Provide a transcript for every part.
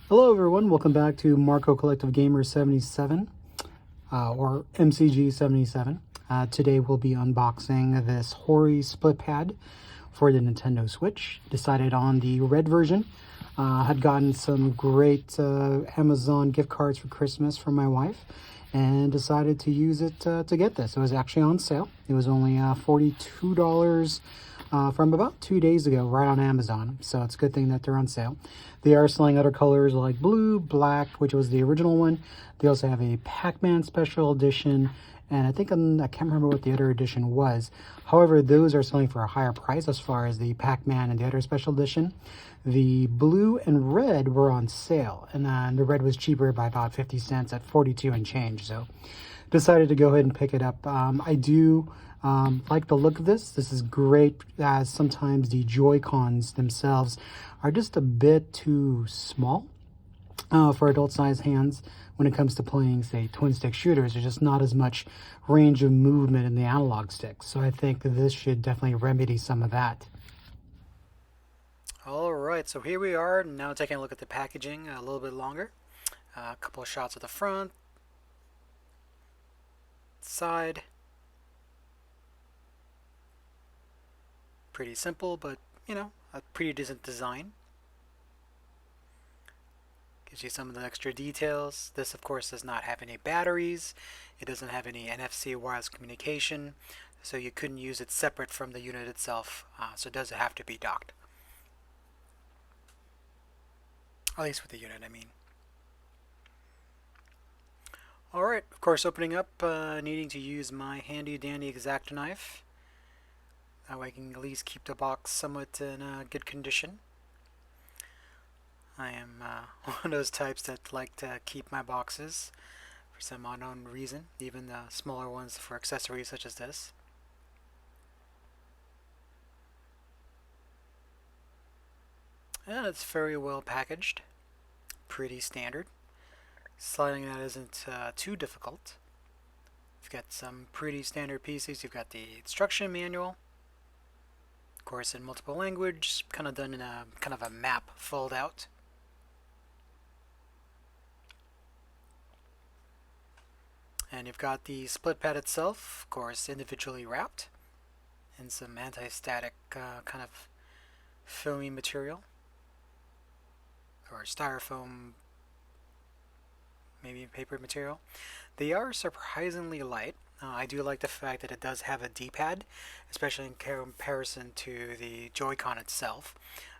Hello everyone, welcome back to Marco Collective Gamer 77, or MCG 77. Today we'll be unboxing this Hori split pad for the Nintendo Switch. Decided on the red version. Had gotten some great Amazon gift cards for Christmas from my wife and decided to use it to get this. It was actually on sale. It was only $42 from about 2 days ago right on Amazon. So it's a good thing that they're on sale. They are selling other colors like blue, black, which was the original one. They also have a Pac-Man special edition, and I think I can't remember what the other edition was. However, those are selling for a higher price as far as the Pac-Man and the other special edition. The blue and red were on sale, and then the red was cheaper by about 50 cents at 42 and change. So decided to go ahead and pick it up. I do like the look of this. This is great, as sometimes the Joy-Cons themselves are just a bit too small for adult-sized hands when it comes to playing, say, twin-stick shooters. There's just not as much range of movement in the analog sticks. So I think this should definitely remedy some of that. Alright, so here we are now taking a look at the packaging a little bit longer. A couple of shots of the front, side. Pretty simple, but a pretty decent design. Gives you some of the extra details. This, of course, does not have any batteries. It doesn't have any NFC wireless communication, so you couldn't use it separate from the unit itself, so it does have to be docked. At least with the unit, I mean. Alright, of course, opening up, needing to use my handy dandy X-Acto knife. That way I can at least keep the box somewhat in good condition. I am one of those types that like to keep my boxes for some unknown reason, even the smaller ones for accessories such as this. And it's very well packaged, pretty standard. Sliding that isn't too difficult. You've got some pretty standard pieces. You've got the instruction manual, of course in multiple language, kind of done in a kind of a map fold out. And you've got the split pad itself, of course individually wrapped in some anti-static kind of foamy material, or styrofoam, maybe paper material. They are surprisingly light. I do like the fact that it does have a D-pad, especially in comparison to the Joy-Con itself.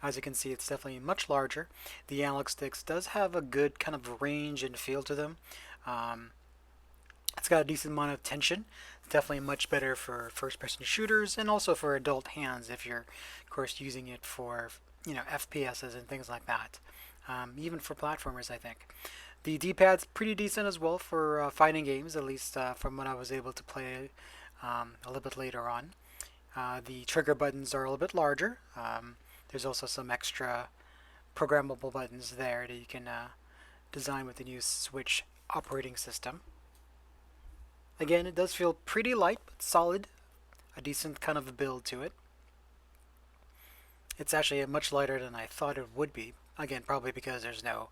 As you can see, it's definitely much larger. The analog sticks does have a good kind of range and feel to them. It's got a decent amount of tension. It's definitely much better for first-person shooters and also for adult hands if you're, of course, using it for FPSs and things like that. Even for platformers, I think. The D-pad's pretty decent as well for fighting games, at least from what I was able to play a little bit later on. The trigger buttons are a little bit larger. There's also some extra programmable buttons there that you can design with the new Switch operating system. Again, it does feel pretty light, but solid. A decent kind of build to it. It's actually much lighter than I thought it would be. Again, probably because there's no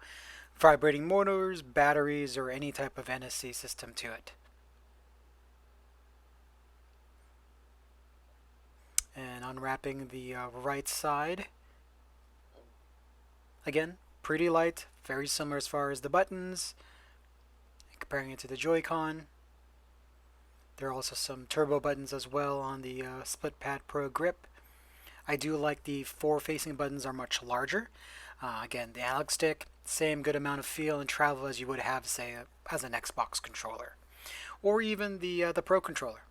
vibrating motors, batteries, or any type of NSC system to it. And unwrapping the right side. Again, pretty light, very similar as far as the buttons. Comparing it to the Joy-Con. There are also some turbo buttons as well on the Split Pad Pro grip. I do like the forward-facing buttons are much larger. Again, the analog stick, same good amount of feel and travel as you would have, say, as an Xbox controller, or even the Pro controller.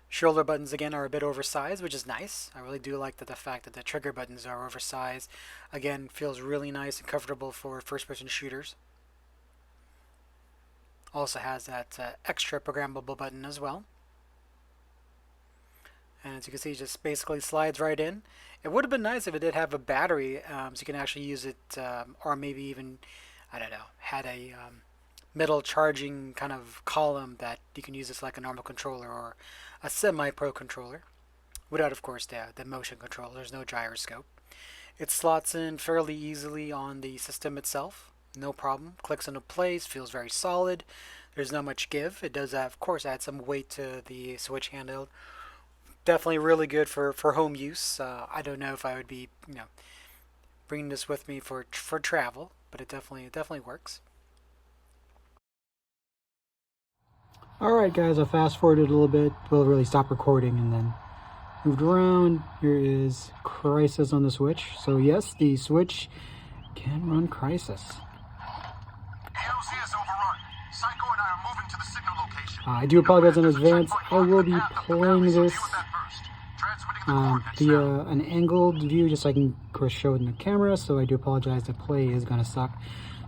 Shoulder buttons again are a bit oversized, which is nice. I really do like the fact that the trigger buttons are oversized. Again, feels really nice and comfortable for first-person shooters. Also has that extra programmable button as well. And as you can see, it just basically slides right in. It would have been nice if it did have a battery, so you can actually use it, or maybe even, I don't know, had a middle charging kind of column that you can use this like a normal controller or a semi-pro controller. Without, of course, the motion control. There's no gyroscope. It slots in fairly easily on the system itself, no problem. Clicks into place, feels very solid. There's not much give. It does, of course, add some weight to the Switch handheld. Definitely really good for home use. I don't know if I would be, bringing this with me for travel, but it definitely works. Alright guys, I fast forwarded a little bit. We'll really stop recording and then moved around. Here is Crisis on the Switch. So yes, the Switch can run Crisis. AOC is overrun. Psycho and I are moving to the signal location. I do apologize in advance. I will be playing this via an angled view, just so I can, of course, show it in the camera. So I do apologize. The play is going to suck.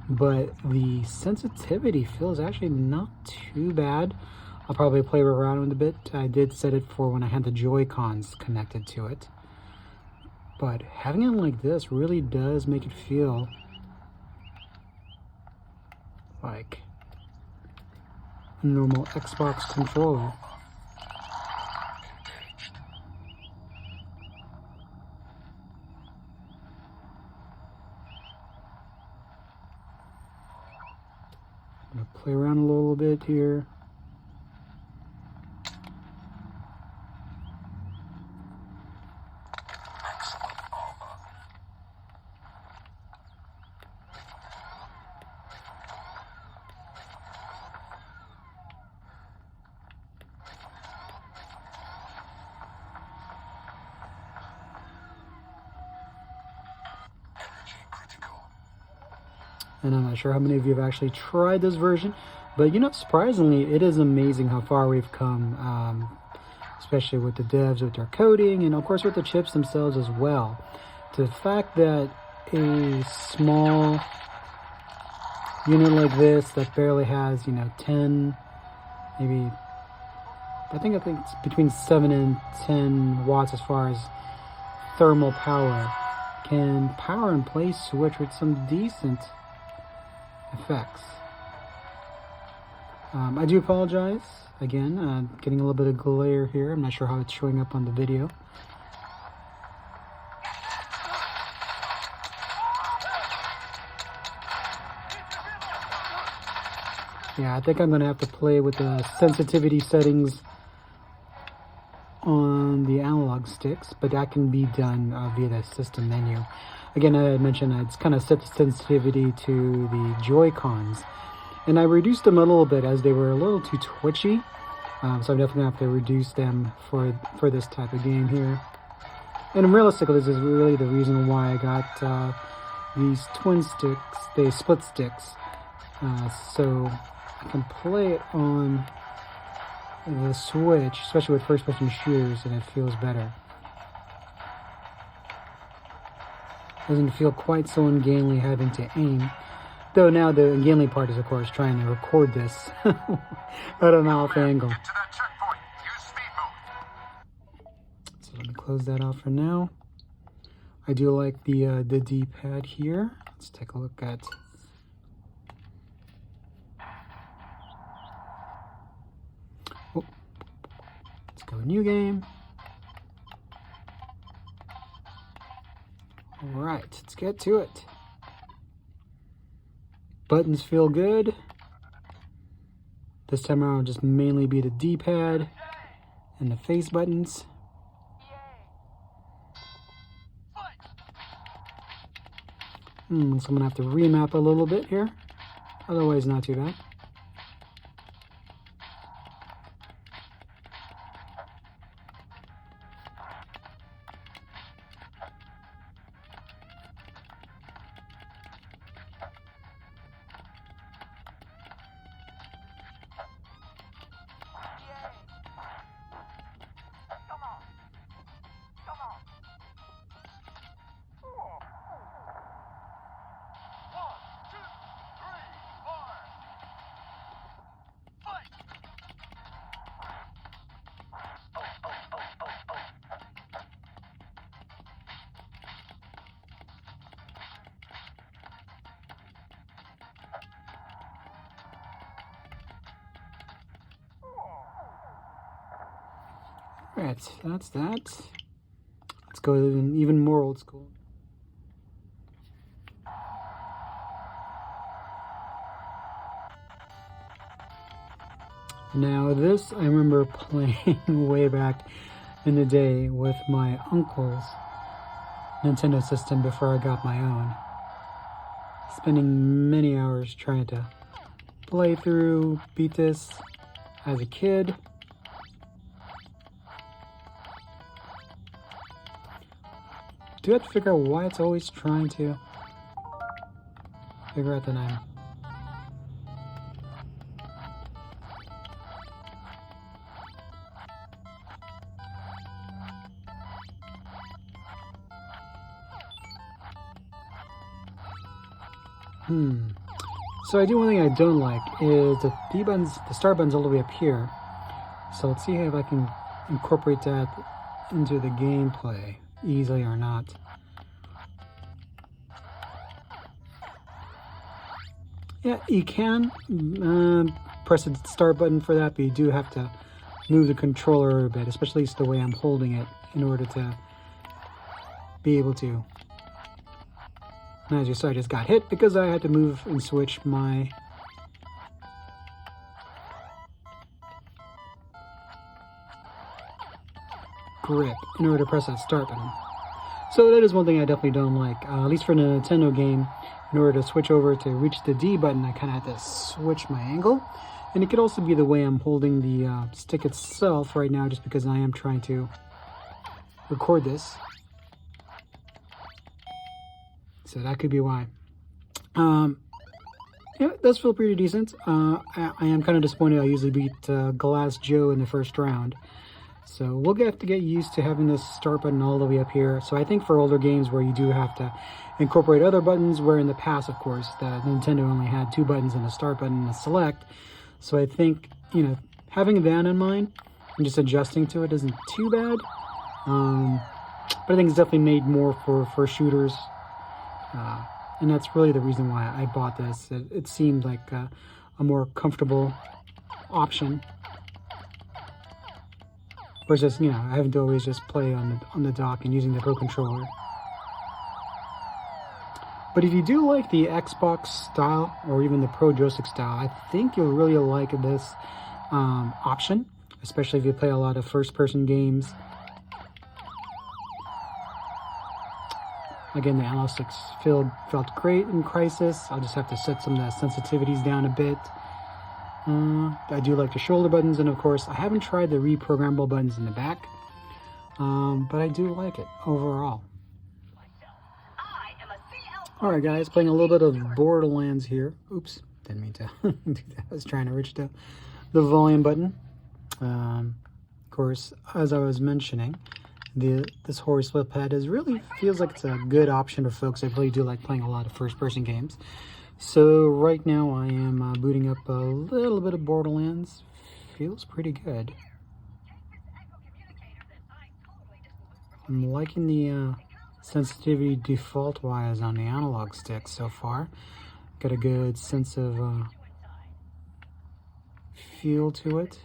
But the sensitivity feels actually not too bad. I'll probably play around with it a bit. I did set it for when I had the Joy-Cons connected to it. But having it like this really does make it feel like a normal Xbox controller. I'm going to play around a little bit here. And I'm not sure how many of you have actually tried this version, but surprisingly, it is amazing how far we've come, especially with the devs, with their coding, and of course with the chips themselves as well. The fact that a small unit like this that barely has, 10, maybe, I think it's between 7 and 10 watts as far as thermal power, can power and play Switch with some decent effects. I do apologize again, getting a little bit of glare here. I'm not sure how it's showing up on the video. Yeah, I think I'm gonna have to play with the sensitivity settings on the analog sticks, but that can be done via the system menu. Again, I mentioned it's kind of set the sensitivity to the Joy-Cons, and I reduced them a little bit as they were a little too twitchy. So I'm definitely gonna have to reduce them for this type of game here. And realistically, this is really the reason why I got these twin sticks, they split sticks, so I can play it on the Switch, especially with first-person shooters, and it feels better. Doesn't feel quite so ungainly having to aim. Though now the ungainly part is, of course, trying to record this at an off angle. Get to that checkpoint. Use speed mode. So let me close that off for now. I do like the D-pad here. Let's take a look at. Oh. Let's go new game. All right, let's get to it. Buttons feel good. This time around, it'll just mainly be the D-pad and the face buttons. So I'm gonna have to remap a little bit here. Otherwise, not too bad. Alright, that's that. Let's go even more old school. Now this I remember playing way back in the day with my uncle's Nintendo system before I got my own. Spending many hours trying to play through, beat this as a kid. Do have to figure out why it's always trying to figure out the name. So I do one thing I don't like is the D buttons, the start button's all the way up here. So let's see if I can incorporate that into the gameplay easily or not. Yeah, you can press the start button for that, but you do have to move the controller a bit, especially the way I'm holding it, in order to be able to. And as you saw, I just got hit because I had to move and switch my grip in order to press that start button. So that is one thing I definitely don't like, at least for the Nintendo game. In order to switch over to reach the D button, I kind of had to switch my angle. And it could also be the way I'm holding the stick itself right now, just because I am trying to record this. So that could be why. Yeah, it does feel pretty decent. I am kind of disappointed. I usually beat Glass Joe in the first round. So we'll have to get used to having this start button all the way up here. So I think for older games where you do have to incorporate other buttons, where in the past, of course, the Nintendo only had 2 buttons and a start button and a select. So I think, you know, having that in mind and just adjusting to it isn't too bad. But I think it's definitely made more for shooters. And that's really the reason why I bought this. It seemed like a more comfortable option. Versus, you know, having to always just play on the dock and using the Pro Controller. But if you do like the Xbox style, or even the Pro joystick style, I think you'll really like this option. Especially if you play a lot of first-person games. Again, the analog sticks felt great in Crisis. I'll just have to set some of the sensitivities down a bit. I do like the shoulder buttons, and of course, I haven't tried the reprogrammable buttons in the back, but I do like it overall. Alright guys, playing a little bit of Borderlands here. Oops, didn't mean to do that. I was trying to reach the volume button. Of course, as I was mentioning, this Hori split pad really feels like it's a good option for folks that really do like playing a lot of first-person games. So right now I am booting up a little bit of Borderlands. Feels pretty good. I'm liking the sensitivity default-wise on the analog stick so far. Got a good sense of feel to it.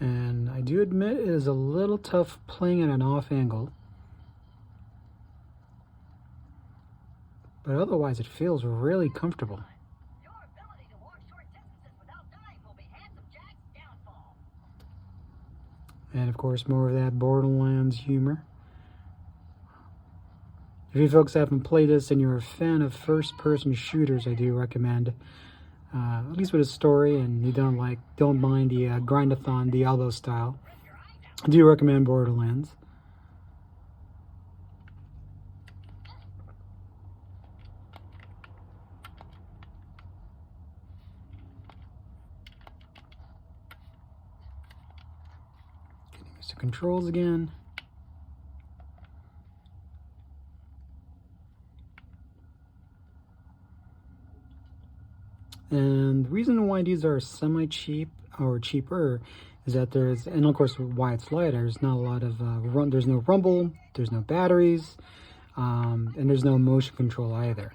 And I do admit it is a little tough playing at an off angle. But otherwise it feels really comfortable. And of course more of that Borderlands humor. If you folks haven't played this and you're a fan of first-person shooters, I do recommend, at least with a story, and you don't mind the grindathon, the elbow style, I do recommend Borderlands. Getting used to controls again. reason why these are semi-cheap or cheaper is that and of course why it's lighter, there's not a lot of there's no rumble, there's no batteries, and there's no motion control either.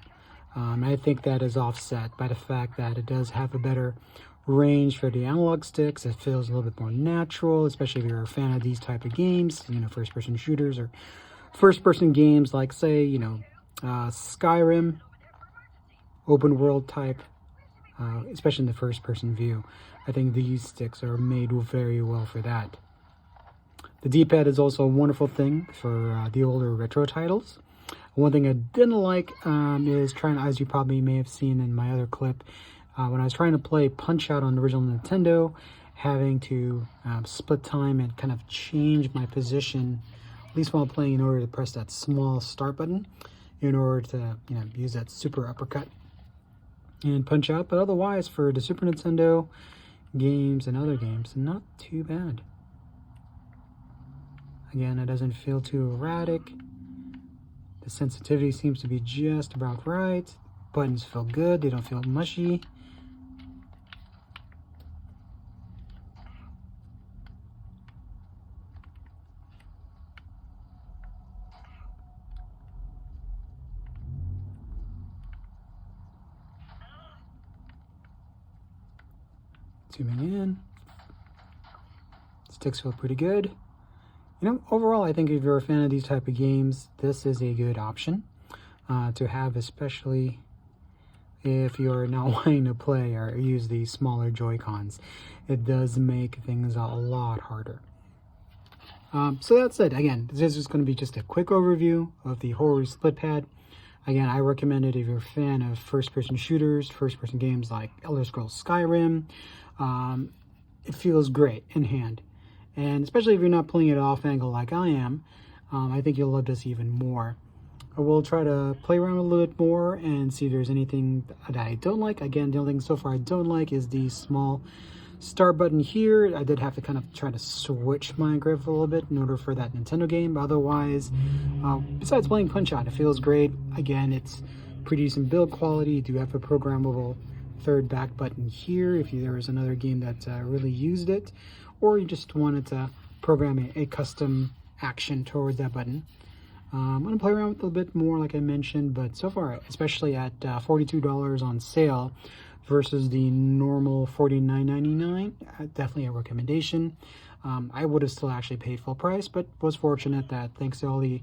I think that is offset by the fact that it does have a better range for the analog sticks. It feels a little bit more natural, especially if you're a fan of these type of games, you know, first-person shooters or first-person games like, say, you know, Skyrim, open world type, especially in the first-person view. I think these sticks are made very well for that. The D-pad is also a wonderful thing for the older retro titles. One thing I didn't like is as you probably may have seen in my other clip, when I was trying to play Punch-Out on the original Nintendo, having to split time and kind of change my position, at least while playing, in order to press that small start button, in order to, you know, use that super uppercut and Punch-Out. But otherwise, for the Super Nintendo games and other games, not too bad. Again, it doesn't feel too erratic. The sensitivity seems to be just about right. Buttons feel good, they don't feel mushy. Zooming in. Sticks feel pretty good. You know, overall, I think if you're a fan of these type of games, this is a good option to have, especially if you're not wanting to play or use the smaller Joy-Cons. It does make things a lot harder. So that's it. Again, this is going to be just a quick overview of the Hori split pad. Again, I recommend it if you're a fan of first-person shooters, first-person games like Elder Scrolls Skyrim. It feels great in hand. And especially if you're not playing it off angle like I am, I think you'll love this even more. I will try to play around a little bit more and see if there's anything that I don't like. Again, the only thing so far I don't like is the small start button here. I did have to kind of try to switch my grip a little bit in order for that Nintendo game. But otherwise, besides playing Punch-Out, it feels great. Again, it's pretty decent build quality. You do have a programmable third back button here if there was another game that really used it, or you just wanted to program a custom action towards that button. I'm going to play around with it a little bit more, like I mentioned, but so far, especially at $42 on sale versus the normal $49.99, definitely a recommendation. I would have still actually paid full price, but was fortunate that thanks to all the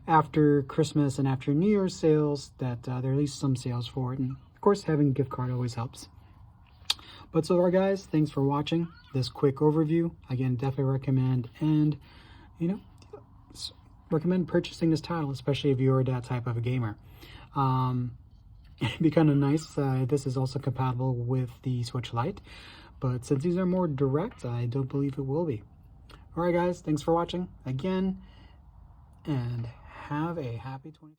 after Christmas and after New Year's sales, that there are at least some sales for it. And of course, having a gift card always helps. But so far, guys, thanks for watching this quick overview. Again, definitely recommend, and you know, recommend purchasing this title, especially if you're that type of a gamer. It'd be kind of nice. This is also compatible with the Switch Lite, but since these are more direct, I don't believe it will be. All right, guys, thanks for watching again, and have a happy 2020.